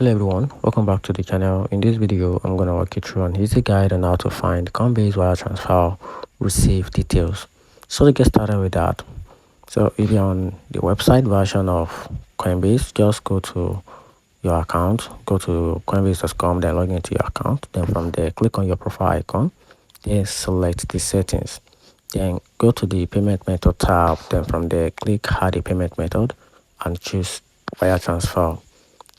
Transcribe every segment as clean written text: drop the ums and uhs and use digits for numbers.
Hello everyone, welcome back to the channel. In this video, I'm going to walk you through an easy guide on how to find Coinbase wire transfer receive details. So to get started with that, so if you're on the website version of Coinbase, just go to your account, go to coinbase.com, then log into your account. Then from there, click on your profile icon, then select the settings. Then go to the payment method tab, then from there, click add a payment method and choose wire transfer.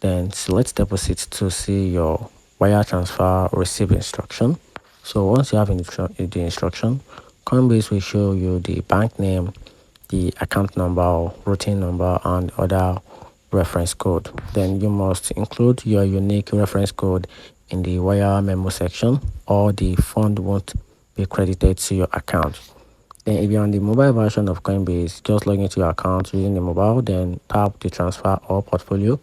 Then select deposit to see your wire transfer receive instruction. So once you have the instruction, Coinbase will show you the bank name, the account number, routing number, and other reference code. Then you must include your unique reference code in the wire memo section, or the fund won't be credited to your account. Then if you're on the mobile version of Coinbase, just log into your account using the mobile, then tap the transfer or portfolio,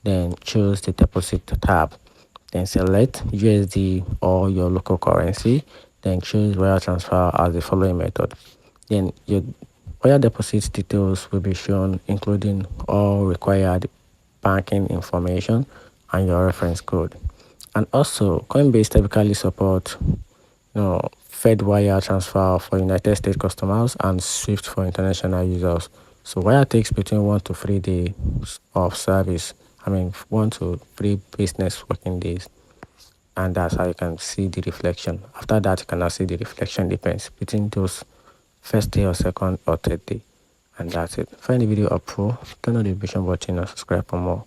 then choose the deposit tab, then select USD or your local currency, then choose wire transfer as the following method. Then your wire deposit details will be shown, including all required banking information and your reference code. And also, Coinbase typically supports Fed wire transfer for United States customers and Swift for international users. So wire takes between 1 to 3 days of service. 1 to 3 business working days. And that's how you can see the reflection. After that, you cannot see the reflection, depends between those first day or second or third day. And that's it. Find the video helpful, turn on the notification button and subscribe for more.